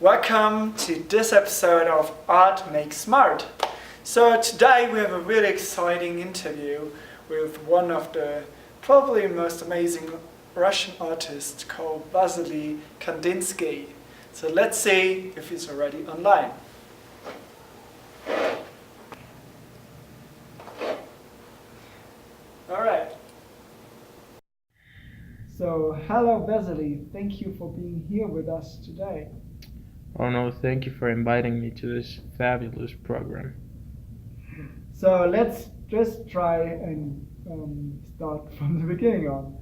Welcome to this episode of Art Makes Smart. So today we have a really exciting interview with one of the probably most amazing Russian artists called Wassily Kandisnky. So let's see if he's already online. All right. So hello Wassily, thank you for being here with us today. Oh no, thank you for inviting me to this fabulous program. So let's just try and start from the beginning on.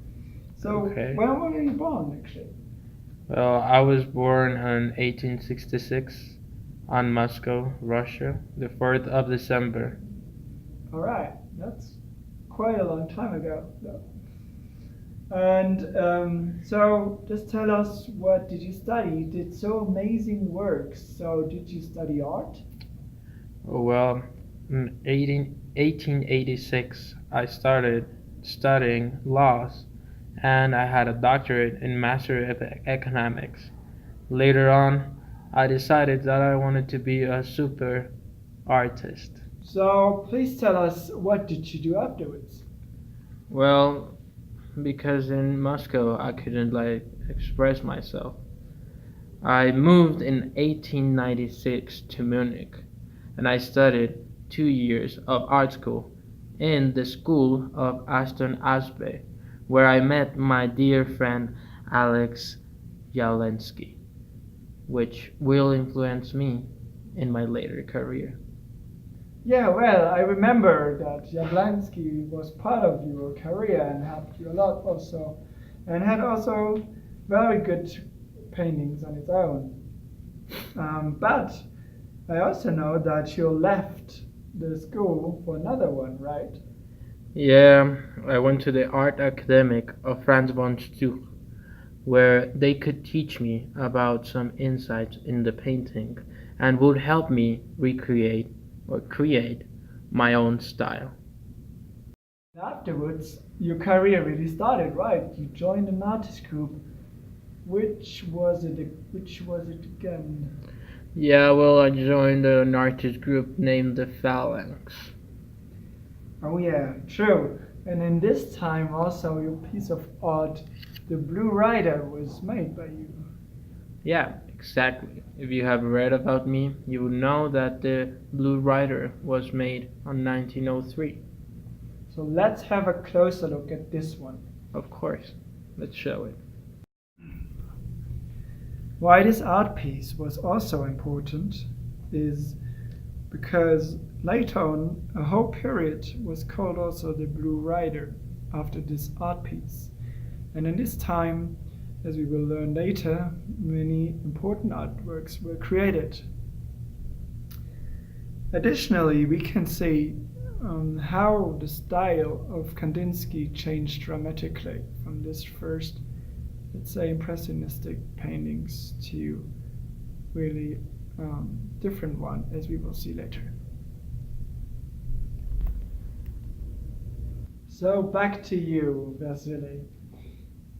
So Okay. when were you born actually? Well, I was born in 1866 on Moscow, Russia, the 4th of December. All right, that's quite a long time ago. And so just tell us, what did you study? You did so amazing work. So did you study art? Oh, well, in 1886, I started studying laws and I had a doctorate in Master of Economics. Later on, I decided that I wanted to be a super artist. So please tell us, what did you do afterwards? Well, because in Moscow I couldn't express myself. I moved in 1896 to Munich and I studied 2 years of art school in the school of Aston Asbe, where I met my dear friend Alex Yalensky, which will influence me in my later career. Yeah, well, I remember that Jablansky was part of your career and helped you a lot also, and had also very good paintings on its own. But I also know that you left the school for another one, right? Yeah, I went to the art academic of Franz von Stuch, where they could teach me about some insights in the painting and would help me recreate or create my own style. Afterwards, your career really started, right? You joined an artist group. Which was it? Which was it again? Yeah, well, I joined an artist group named the Phalanx. Oh yeah, true. And in this time also your piece of art, the Blue Rider, was made by you. Yeah, exactly. If you have read about me, you would know that the Blue Rider was made on 1903. So let's have a closer look at this one. Of course, let's show it. Why this art piece was also important is because later on a whole period was called also the Blue Rider after this art piece. And in this time, as we will learn later, many important artworks were created. Additionally, we can see how the style of Kandinsky changed dramatically from this first, let's say, impressionistic paintings to really different one, as we will see later. So back to you, Wassily.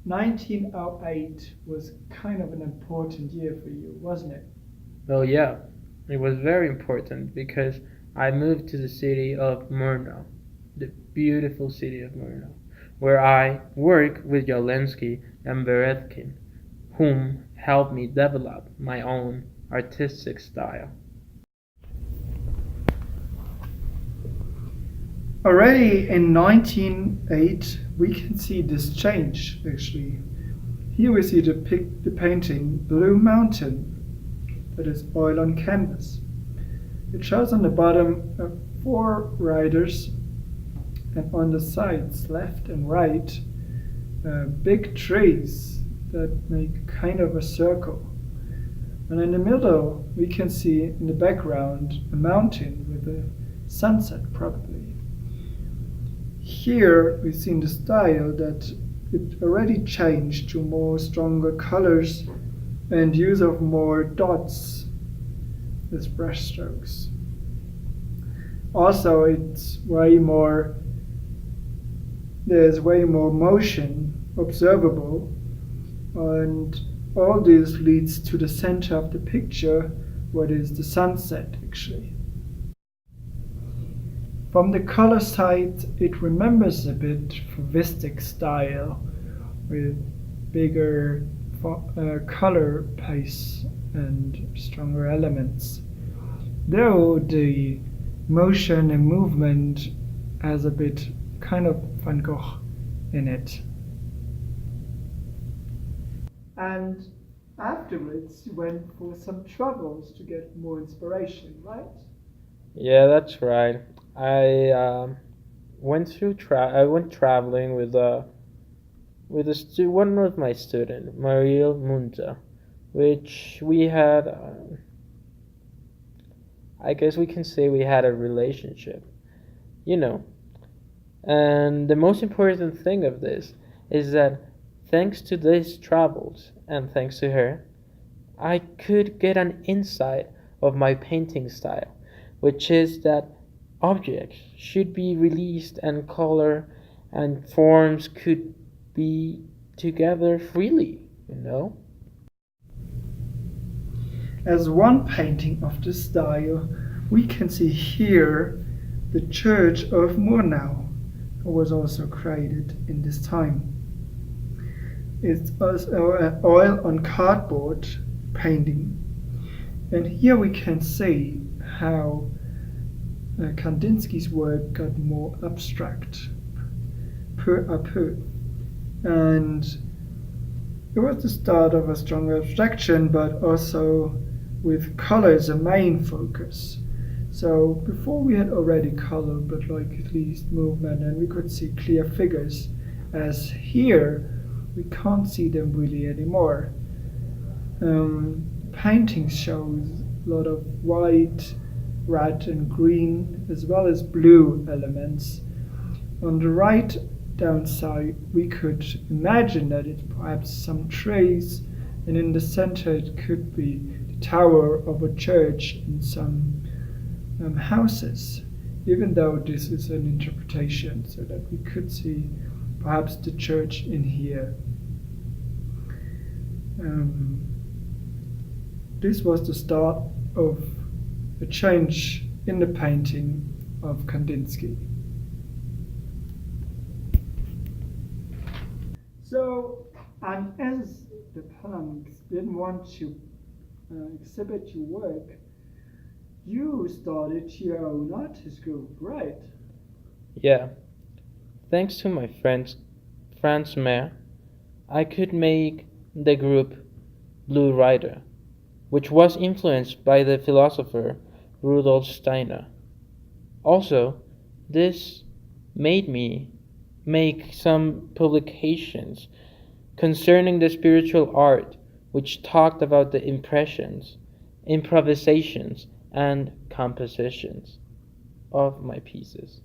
1908 was kind of an important year for you, wasn't it? Well, yeah, it was very important because I moved to the city of Murnau, the beautiful city of Murnau, where I work with Jolensky and Beretkin, whom helped me develop my own artistic style. Already in 1908, we can see this change actually. Here we see the painting Blue Mountain, that is oil on canvas. It shows on the bottom 4 riders, and on the sides, left and right, big trees that make kind of a circle. And in the middle, we can see in the background a mountain with a sunset probably. Here we see in the style that it already changed to more stronger colors and use of more dots as brush strokes. Also, there's way more motion observable, and all this leads to the center of the picture, what is the sunset actually. From the color side, it remembers a bit Fauvistic style with bigger color pace and stronger elements. Though the motion and movement has a bit kind of Van Gogh in it. And afterwards, you went for some travels to get more inspiration, right? Yeah, that's right. I went traveling with one of my student, Mariel Munta, which we had. I guess we can say we had a relationship, you know. And the most important thing of this is that thanks to these travels and thanks to her, I could get an insight of my painting style, which is that objects should be released and color and forms could be together freely. As one painting of this style, we can see here the Church of Murnau, who was also created in this time. It's also an oil on cardboard painting. And here we can see how Kandinsky's work got more abstract peu à peu. And it was the start of a strong abstraction, but also with color as a main focus. So before we had already color, but like at least movement, and we could see clear figures. As here, we can't see them really anymore. Painting shows a lot of white, red, and green, as well as blue elements. On the right downside, we could imagine that it's perhaps some trees, and in the center it could be the tower of a church and some houses, even though this is an interpretation, so that we could see perhaps the church in here. This was the start of a change in the painting of Kandinsky. So, and as the punks didn't want to exhibit your work, you started your own artist group, right? Yeah, thanks to my friend Franz Mayer, I could make the group Blue Rider, which was influenced by the philosopher Rudolf Steiner. Also, this made me make some publications concerning the spiritual art, which talked about the impressions, improvisations, and compositions of my pieces.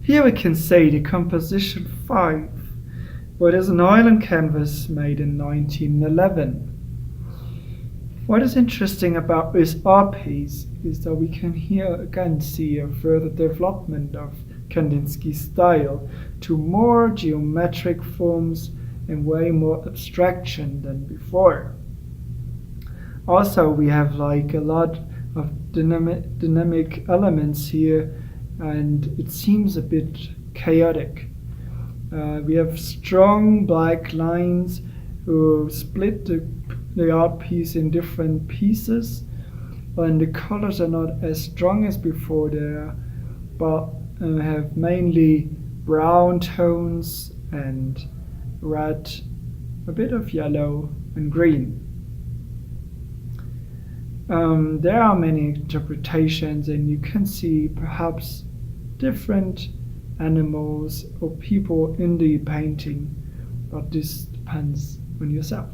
Here we can see the composition 5, what is an oil on canvas made in 1911. What is interesting about this art piece is that we can here again see a further development of Kandinsky's style to more geometric forms and way more abstraction than before. Also, we have like a lot of dynamic elements here, and it seems a bit chaotic. We have strong black lines who split the art piece in different pieces, and the colors are not as strong as before there, but have mainly brown tones and red, a bit of yellow and green. There are many interpretations, and you can see perhaps different animals or people in the painting, but this depends on yourself.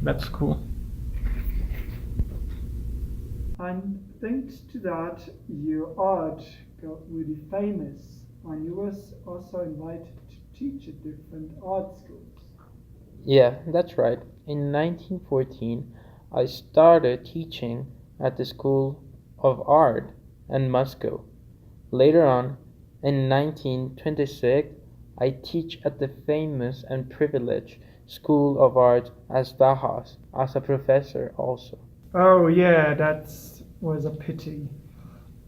That's cool. And thanks to that, your art got really famous, and you was also invited to teach at different art schools. Yeah, that's right. In 1914, I started teaching at the School of Art in Moscow. Later on, in 1926, I teach at the famous and privileged School of Art as Bauhaus, as a professor also. Oh, yeah, that was a pity.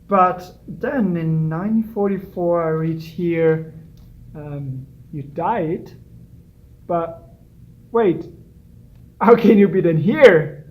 But then in 1944, I read here you died. But wait, how can you be then here?